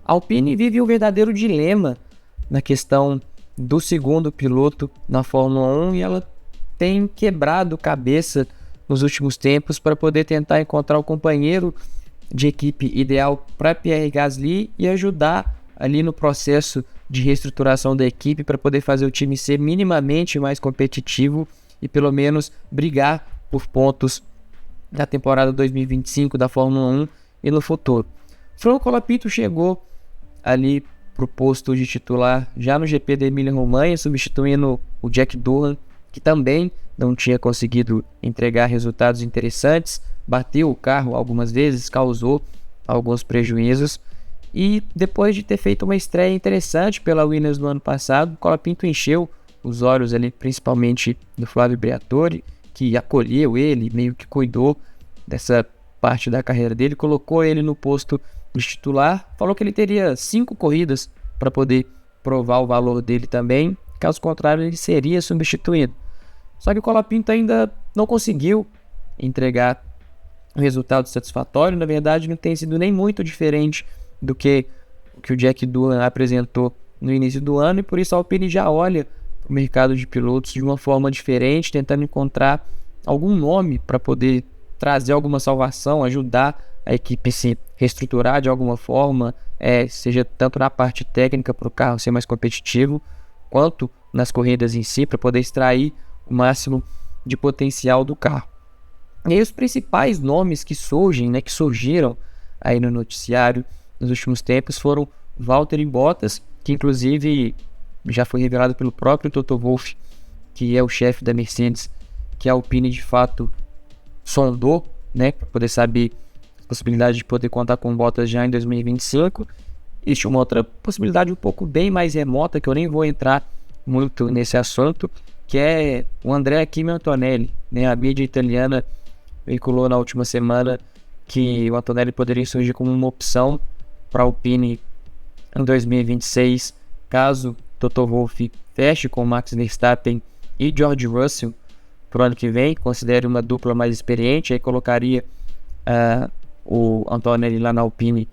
A Alpine vive um verdadeiro dilema na questão do segundo piloto na Fórmula 1 e ela tem quebrado cabeça nos últimos tempos para poder tentar encontrar o companheiro de equipe ideal para Pierre Gasly e ajudar ali no processo de reestruturação da equipe para poder fazer o time ser minimamente mais competitivo e pelo menos brigar por pontos da temporada 2025 da Fórmula 1 e no futuro. Franco Colapinto chegou ali para o posto de titular já no GP da Emília-Romanha, substituindo o Jack Doohan, que também não tinha conseguido entregar resultados interessantes, bateu o carro algumas vezes, causou alguns prejuízos. E depois de ter feito uma estreia interessante pela Williams no ano passado, Colapinto encheu os olhos ali, principalmente do Flávio Briatore, que acolheu ele, meio que cuidou dessa parte da carreira dele, colocou ele no posto de titular, falou que ele teria 5 corridas para poder provar o valor dele também, caso contrário ele seria substituído. Só que o Colapinto ainda não conseguiu entregar um resultado satisfatório, na verdade não tem sido nem muito diferente do que o Jack Doohan apresentou no início do ano, e por isso a Alpine já olha para o mercado de pilotos de uma forma diferente, tentando encontrar algum nome para poder trazer alguma salvação, ajudar a equipe a se reestruturar de alguma forma, seja tanto na parte técnica para o carro ser mais competitivo, quanto nas corridas em si, para poder extrair o máximo de potencial do carro. E aí os principais nomes que surgiram aí no noticiário nos últimos tempos foram Valtteri Bottas, que inclusive já foi revelado pelo próprio Toto Wolff, que é o chefe da Mercedes, que a Alpine de fato sondou, para poder saber a possibilidade de poder contar com Bottas já em 2025. Existe uma outra possibilidade um pouco bem mais remota, que eu nem vou entrar muito nesse assunto, que é o Andrea Kimi Antonelli. A mídia italiana veiculou na última semana que o Antonelli poderia surgir como uma opção para a Alpine em 2026, caso Toto Wolff feche com Max Verstappen e George Russell para o ano que vem, considere uma dupla mais experiente, aí colocaria o Antonelli lá na Alpine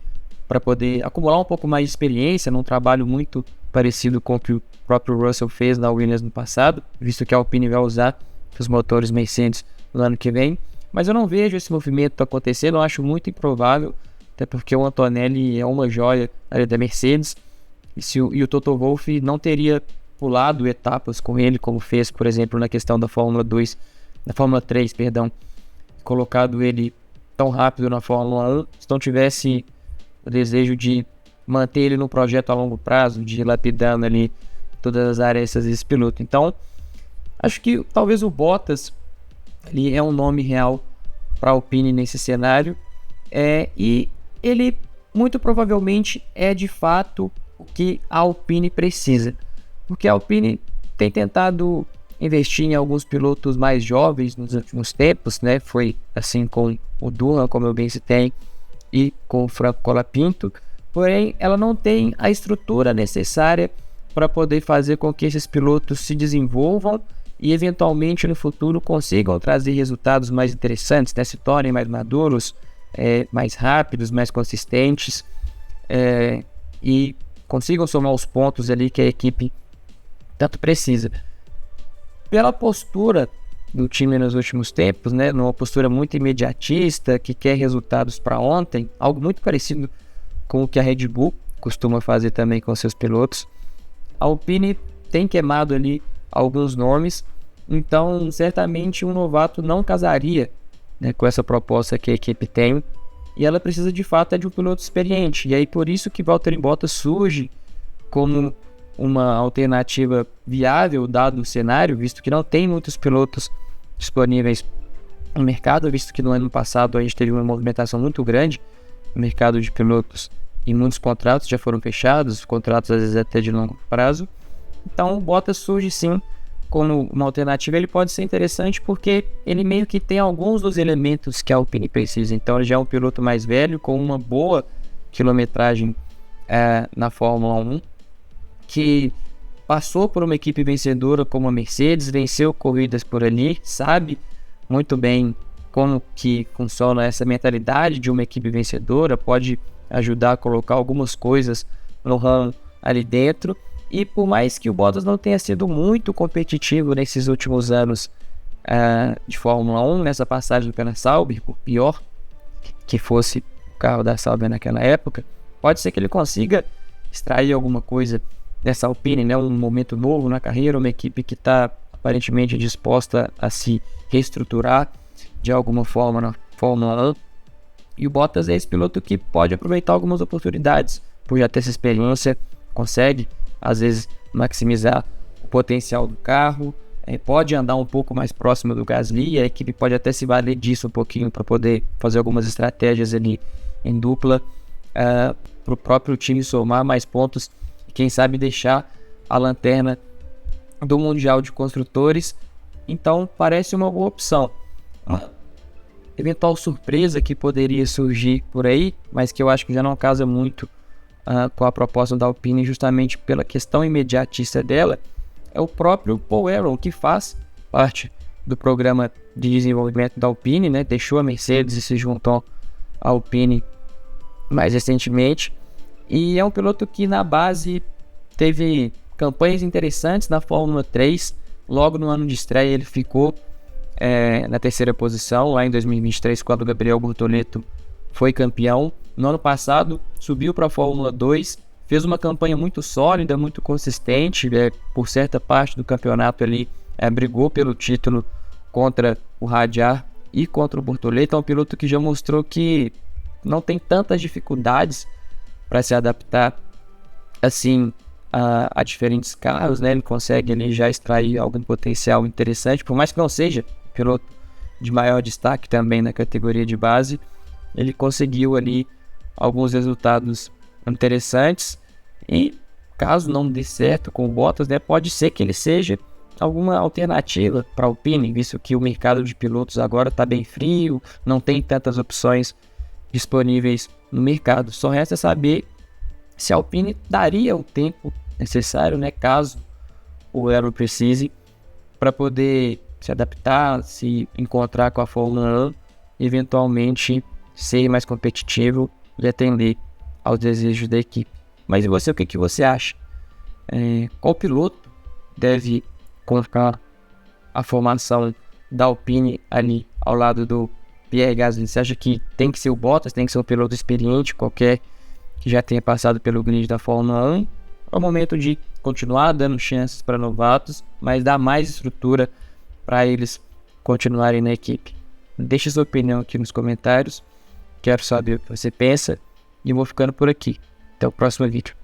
para poder acumular um pouco mais de experiência num trabalho muito parecido com o que o próprio Russell fez na Williams no passado, visto que a Alpine vai usar os motores Mercedes no ano que vem. Mas eu não vejo esse movimento acontecer, eu acho muito improvável, até porque o Antonelli é uma joia da Mercedes, e o Toto Wolff não teria pulado etapas com ele, como fez, por exemplo, na questão da Fórmula 3, colocado ele tão rápido na Fórmula 1, se não tivesse o desejo de manter ele no projeto a longo prazo, de ir lapidando ali todas as arestas desse piloto. Então, acho que talvez o Bottas ele é um nome real para a Alpine nesse cenário, e ele muito provavelmente é de fato o que a Alpine precisa, porque a Alpine tem tentado investir em alguns pilotos mais jovens nos últimos tempos, foi assim com o Doohan, como eu bem citei, e com o Franco Colapinto, porém ela não tem a estrutura necessária para poder fazer com que esses pilotos se desenvolvam e eventualmente no futuro consigam trazer resultados mais interessantes, se tornem mais maduros, mais rápidos, mais consistentes, e consigam somar os pontos ali que a equipe tanto precisa. Pela postura do time nos últimos tempos, numa postura muito imediatista, que quer resultados para ontem, algo muito parecido com o que a Red Bull costuma fazer também com seus pilotos, a Alpine tem queimado ali alguns nomes, então certamente um novato não casaria com essa proposta que a equipe tem, e ela precisa de fato de um piloto experiente, e aí por isso que Valtteri Bottas surge como uma alternativa viável dado o cenário, visto que não tem muitos pilotos disponíveis no mercado, visto que no ano passado a gente teve uma movimentação muito grande no mercado de pilotos e muitos contratos já foram fechados, contratos às vezes até de longo prazo. Então o Bottas surge sim como uma alternativa. Ele pode ser interessante porque ele meio que tem alguns dos elementos que a Alpine precisa. Então ele já é um piloto mais velho, com uma boa quilometragem na Fórmula 1, que passou por uma equipe vencedora como a Mercedes, venceu corridas por ali, sabe muito bem como que funciona essa mentalidade de uma equipe vencedora, pode ajudar a colocar algumas coisas no ramo ali dentro. E por mais que o Bottas não tenha sido muito competitivo nesses últimos anos de Fórmula 1, nessa passagem pela Sauber, por pior que fosse o carro da Sauber naquela época, pode ser que ele consiga extrair alguma coisa dessa Alpine, né? Um momento novo na carreira, uma equipe que está aparentemente disposta a se reestruturar de alguma forma na Fórmula 1. E o Bottas é esse piloto que pode aproveitar algumas oportunidades, por já ter essa experiência, consegue às vezes maximizar o potencial do carro, pode andar um pouco mais próximo do Gasly, a equipe pode até se valer disso um pouquinho para poder fazer algumas estratégias ali em dupla, para o próprio time somar mais pontos e quem sabe deixar a lanterna do Mundial de Construtores. Então parece uma boa opção. Eventual surpresa que poderia surgir por aí, mas que eu acho que já não casa muito com a proposta da Alpine, justamente pela questão imediatista dela, é o próprio Paul Aron, que faz parte do programa de desenvolvimento da Alpine, né? Deixou a Mercedes e se juntou à Alpine mais recentemente, e é um piloto que na base teve campanhas interessantes na Fórmula 3. Logo no ano de estreia ele ficou na terceira posição, lá em 2023, quando o Gabriel Bortoleto foi campeão. No ano passado subiu para a Fórmula 2, fez uma campanha muito sólida, muito consistente, por certa parte do campeonato ali brigou pelo título contra o Hadjar e contra o Bortoleto. É um piloto que já mostrou que não tem tantas dificuldades para se adaptar assim a diferentes carros, né? Ele consegue ali já extrair algum potencial interessante, por mais que não seja piloto de maior destaque também na categoria de base, ele conseguiu ali alguns resultados interessantes. E caso não dê certo com o Bottas, né, pode ser que ele seja alguma alternativa para a Alpine, visto que o mercado de pilotos agora está bem frio, não tem tantas opções disponíveis no mercado. Só resta saber se a Alpine daria o tempo necessário, né, caso o Aero precise, para poder se adaptar, se encontrar com a Fórmula 1, eventualmente ser mais competitivo e atender aos desejos da equipe. Mas e você, o que você acha? Qual piloto deve colocar a formação da Alpine ali ao lado do Pierre Gasly? Você acha que tem que ser o Bottas, tem que ser um piloto experiente, qualquer que já tenha passado pelo grid da Fórmula 1? É o momento de continuar dando chances para novatos, mas dar mais estrutura para eles continuarem na equipe. Deixe sua opinião aqui nos comentários. Quero saber o que você pensa e eu vou ficando por aqui. Até o próximo vídeo.